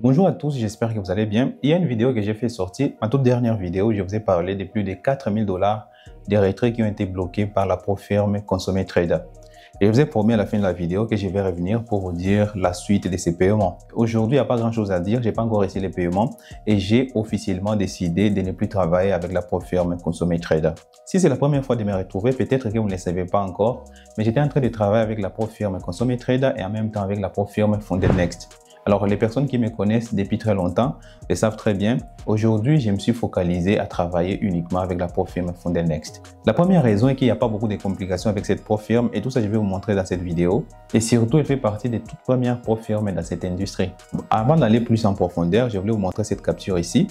Bonjour à tous, j'espère que vous allez bien. Il y a une vidéo que j'ai fait sortir, ma toute dernière vidéo, je vous ai parlé de plus de 4000 $ des retraits qui ont été bloqués par la pro-firme Consommé Trader. Et je vous ai promis à la fin de la vidéo que je vais revenir pour vous dire la suite de ces paiements. Aujourd'hui, il n'y a pas grand chose à dire, je n'ai pas encore reçu les paiements et j'ai officiellement décidé de ne plus travailler avec la pro-firme Consommé Trader. Si c'est la première fois de me retrouver, peut-être que vous ne le savez pas encore, mais j'étais en train de travailler avec la pro-firme Consommé Trader et en même temps avec la pro-firme Fonded Next. Alors, les personnes qui me connaissent depuis très longtemps le savent très bien. Aujourd'hui, je me suis focalisé à travailler uniquement avec la pro-firme Fonded Next. La première raison est qu'il n'y a pas beaucoup de complications avec cette pro-firme et tout ça, je vais vous montrer dans cette vidéo. Et surtout, elle fait partie des toutes premières pro-firmes dans cette industrie. Avant d'aller plus en profondeur, je voulais vous montrer cette capture ici.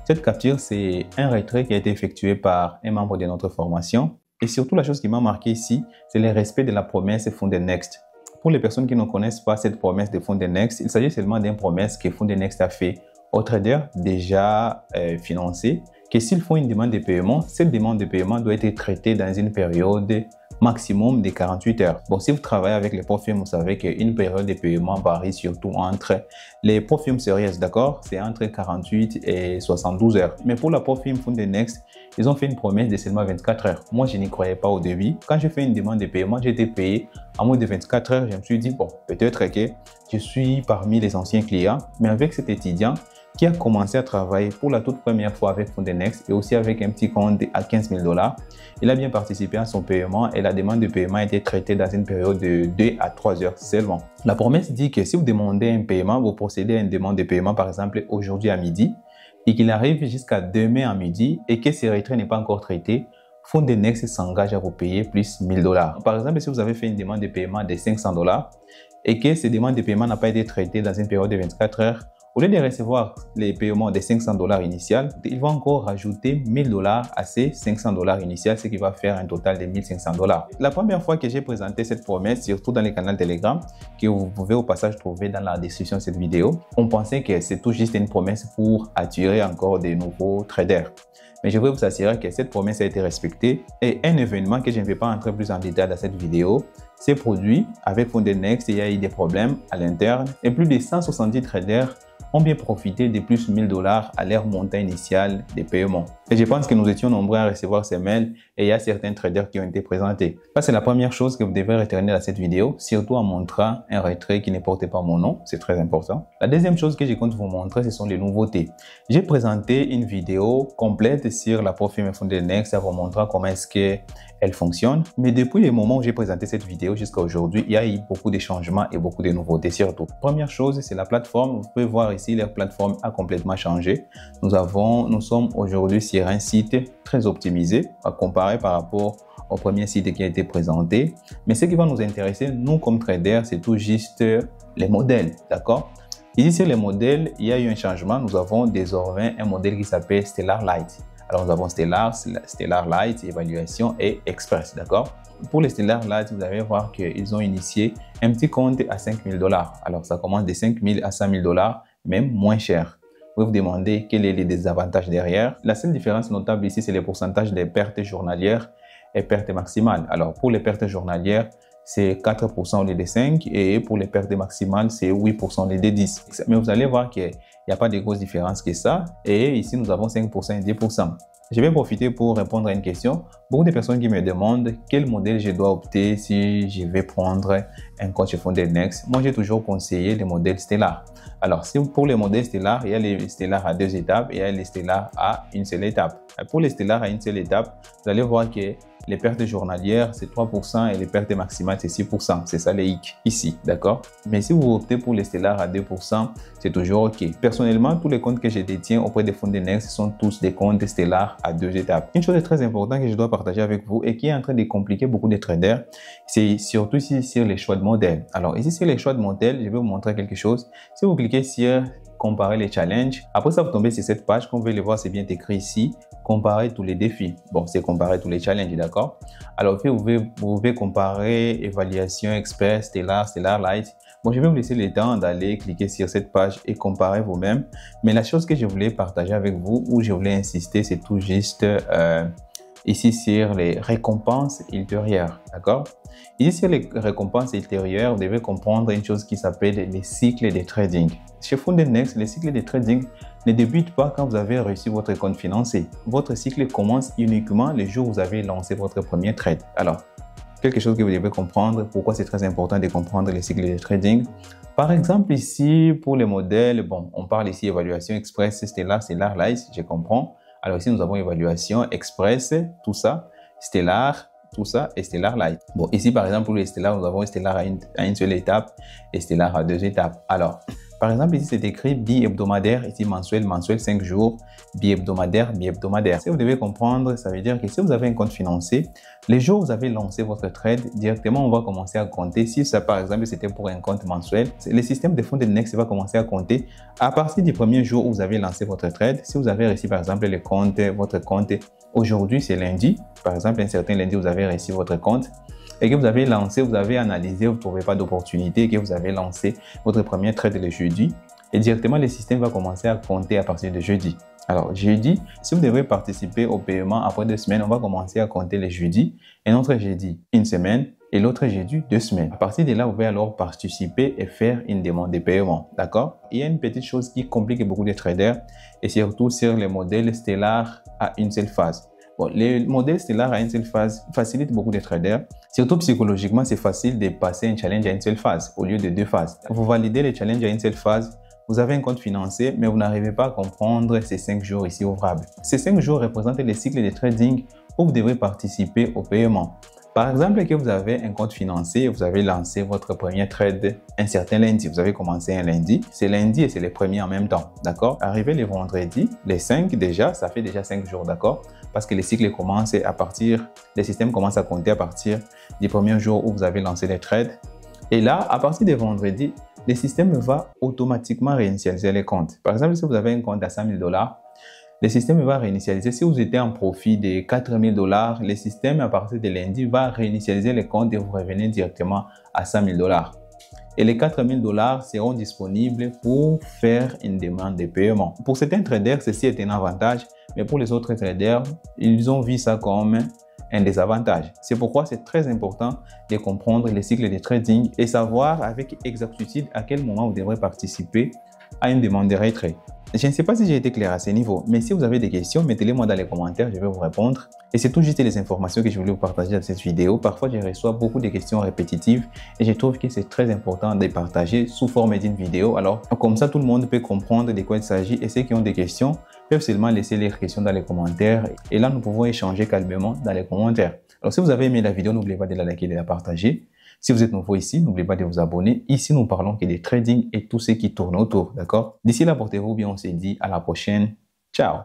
Cette capture, c'est un retrait qui a été effectué par un membre de notre formation. Et surtout, la chose qui m'a marqué ici, c'est le respect de la promesse Fonded Next. Pour les personnes qui ne connaissent pas cette promesse de Fonded Next, il s'agit seulement d'une promesse que Fonded Next a fait aux traders déjà financés, que s'ils font une demande de paiement, cette demande de paiement doit être traitée dans une période maximum de 48 heures. Bon, si vous travaillez avec les pro-firmes, vous savez qu'une période de paiement varie surtout entre les pro-firmes sérieuses, d'accord? C'est entre 48 et 72 heures. Mais pour la pro-firme Fonded Next, ils ont fait une promesse de seulement 24 heures. Moi, je n'y croyais pas au début. Quand j'ai fait une demande de paiement, j'ai été payé en moins de 24 heures. Je me suis dit, bon, peut-être que je suis parmi les anciens clients, mais avec cet étudiant qui a commencé à travailler pour la toute première fois avec Fonded Next et aussi avec un petit compte à 15 000 $. Il a bien participé à son paiement et la demande de paiement a été traitée dans une période de 2 à 3 heures seulement. La promesse dit que si vous demandez un paiement, vous procédez à une demande de paiement par exemple aujourd'hui à midi et qu'il arrive jusqu'à demain à midi et que ce retrait n'est pas encore traité, Fonded Next s'engage à vous payer plus 1000 $. Par exemple, si vous avez fait une demande de paiement de 500 $ et que cette demande de paiement n'a pas été traitée dans une période de 24 heures, au lieu de recevoir les paiements de 500 $ initial, il va encore rajouter 1000 $ à ces 500 $ initial, ce qui va faire un total de 1500 $. La première fois que j'ai présenté cette promesse, surtout dans le canal Telegram, que vous pouvez au passage trouver dans la description de cette vidéo, on pensait que c'est tout juste une promesse pour attirer encore de nouveaux traders. Mais je veux vous assurer que cette promesse a été respectée et un événement que je ne vais pas entrer plus en détail dans cette vidéo s'est produit avec Fonded Next. Il y a eu des problèmes à l'interne et plus de 170 traders ont bien profité de plus 1000 $ à leur montant initial des paiements. Et je pense que nous étions nombreux à recevoir ces mails et il y a certains traders qui ont été présentés. Ça, c'est la première chose que vous devez retenir dans cette vidéo, surtout en montrant un retrait qui ne portait pas mon nom. C'est très important. La deuxième chose que je compte vous montrer, ce sont les nouveautés. J'ai présenté une vidéo complète sur la pro-firme Fonded Next à vous montrer comment est-ce qu'elle fonctionne. Mais depuis le moment où j'ai présenté cette vidéo jusqu'à aujourd'hui, il y a eu beaucoup de changements et beaucoup de nouveautés surtout. Première chose, c'est la plateforme. Vous pouvez voir ici, leur plateforme a complètement changé. Nous sommes aujourd'hui sur un site très optimisé à comparer par rapport au premier site qui a été présenté. Mais ce qui va nous intéresser, nous comme traders, c'est tout juste les modèles, d'accord? Ici, sur les modèles, il y a eu un changement. Nous avons désormais un modèle qui s'appelle Stellar Light. Alors, nous avons Stellar Light, Évaluation et Express, d'accord? Pour les Stellar Light, vous allez voir qu'ils ont initié un petit compte à 5 000 $. Alors, ça commence de 5 000 à 5 000 $, même moins cher. Vous vous demandez quels sont les désavantages derrière. La seule différence notable ici, c'est le pourcentage des pertes journalières et pertes maximales. Alors, pour les pertes journalières, c'est 4% au lieu de 5% et pour les pertes maximales, c'est 8% au lieu de 10%. Mais vous allez voir qu'il n'y a pas de grosses différences que ça. Et ici, nous avons 5% et 10%. Je vais profiter pour répondre à une question. Beaucoup de personnes qui me demandent quel modèle je dois opter si je vais prendre un compte chez Fonded Next. Moi, j'ai toujours conseillé le modèle Stellar. Alors, pour les modèles Stellar, il y a les Stellar à 2 étapes et il y a les Stellar à une seule étape. Pour les Stellar à une seule étape, vous allez voir que les pertes journalières, c'est 3% et les pertes maximales, c'est 6%. C'est ça les hic ici, d'accord? Mais si vous optez pour les Stellar à 2%, c'est toujours OK. Personnellement, tous les comptes que je détiens auprès de Fonded Next sont tous des comptes Stellar à 2 étapes. Une chose très importante que je dois partager avec vous et qui est en train de compliquer beaucoup de traders, c'est surtout ici sur les choix de modèles. Alors ici sur les choix de modèles, je vais vous montrer quelque chose. Si vous cliquez sur comparer les challenges, après ça vous tombez sur cette page, comme vous pouvez le voir, c'est bien écrit ici, comparer tous les défis. Bon, c'est comparer tous les challenges, d'accord? Alors vous pouvez comparer évaluation express, Stellar Light. Bon, je vais vous laisser le temps d'aller cliquer sur cette page et comparer vous-même. Mais la chose que je voulais partager avec vous, où je voulais insister, c'est tout juste ici sur les récompenses ultérieures, d'accord? Ici sur les récompenses ultérieures, vous devez comprendre une chose qui s'appelle les cycles de trading. Chez FounderNext, les cycles de trading ne débutent pas quand vous avez reçu votre compte financier. Votre cycle commence uniquement le jour où vous avez lancé votre premier trade. Alors, quelque chose que vous devez comprendre, pourquoi c'est très important de comprendre les cycles de trading. Par exemple, ici, pour les modèles, bon, on parle ici évaluation express, Stellar, Light, je comprends. Alors ici, nous avons évaluation express, tout ça, Stellar, tout ça, et Stellar Light. Bon, ici, par exemple, pour les Stellar, nous avons Stellar à une seule étape et Stellar à 2 étapes. Alors, par exemple, ici, c'est écrit bi-hebdomadaire, ici mensuel, 5 jours, bi-hebdomadaire. Si vous devez comprendre, ça veut dire que si vous avez un compte financier, les jours où vous avez lancé votre trade, directement, on va commencer à compter. Si ça, par exemple, c'était pour un compte mensuel, le système de FounderNext va commencer à compter à partir du premier jour où vous avez lancé votre trade. Si vous avez reçu, par exemple, votre compte, aujourd'hui, c'est lundi. Par exemple, un certain lundi, vous avez reçu votre compte et que vous avez lancé, vous avez analysé, vous ne trouvez pas d'opportunité et que vous avez lancé votre premier trade le jeudi. Et directement, le système va commencer à compter à partir de jeudi. Alors, jeudi, si vous devez participer au paiement après 2 semaines, on va commencer à compter les jeudis. Et notre jeudi, 1 semaine et l'autre jeudi, 2 semaines. À partir de là, vous pouvez alors participer et faire une demande de paiement. D'accord? Il y a une petite chose qui complique beaucoup les traders et surtout sur les modèles Stellar à une seule phase. Bon, les modèles Stellar à une seule phase facilitent beaucoup de traders. Surtout psychologiquement, c'est facile de passer un challenge à une seule phase au lieu de 2 phases. Vous validez le challenge à une seule phase, vous avez un compte financier, mais vous n'arrivez pas à comprendre ces 5 jours ici ouvrables. Ces 5 jours représentent les cycles de trading où vous devrez participer au paiement. Par exemple, que vous avez un compte financier, vous avez lancé votre premier trade un certain lundi. Vous avez commencé un lundi. C'est lundi et c'est le premier en même temps. D'accord? Arrivé le vendredi, les 5 déjà, ça fait déjà 5 jours. D'accord? Parce que les cycles commencent à partir, les systèmes commencent à compter à partir du premier jour où vous avez lancé les trades. Et là, à partir de vendredi, le système va automatiquement réinitialiser les comptes. Par exemple, si vous avez un compte à 5 000 $, le système va réinitialiser. Si vous étiez en profit de 4 000 $, le système, à partir de lundi, va réinitialiser les comptes et vous revenez directement à 5 000 $. Et les 4 000 $ seront disponibles pour faire une demande de paiement. Pour certains traders, ceci est un avantage, mais pour les autres traders, ils ont vu ça comme un désavantage. C'est pourquoi c'est très important de comprendre les cycles de trading et savoir avec exactitude à quel moment vous devrez participer à une demande de retrait. Je ne sais pas si j'ai été clair à ce niveau, mais si vous avez des questions, mettez-les moi dans les commentaires, je vais vous répondre. Et c'est tout juste les informations que je voulais vous partager dans cette vidéo. Parfois, je reçois beaucoup de questions répétitives et je trouve que c'est très important de les partager sous forme d'une vidéo. Alors, comme ça, tout le monde peut comprendre de quoi il s'agit et ceux qui ont des questions peuvent seulement laisser leurs questions dans les commentaires. Et là, nous pouvons échanger calmement dans les commentaires. Alors, si vous avez aimé la vidéo, n'oubliez pas de la liker et de la partager. Si vous êtes nouveau ici, n'oubliez pas de vous abonner. Ici, nous parlons que des trading et tout ce qui tourne autour, d'accord? D'ici là, portez-vous bien, on se dit à la prochaine. Ciao!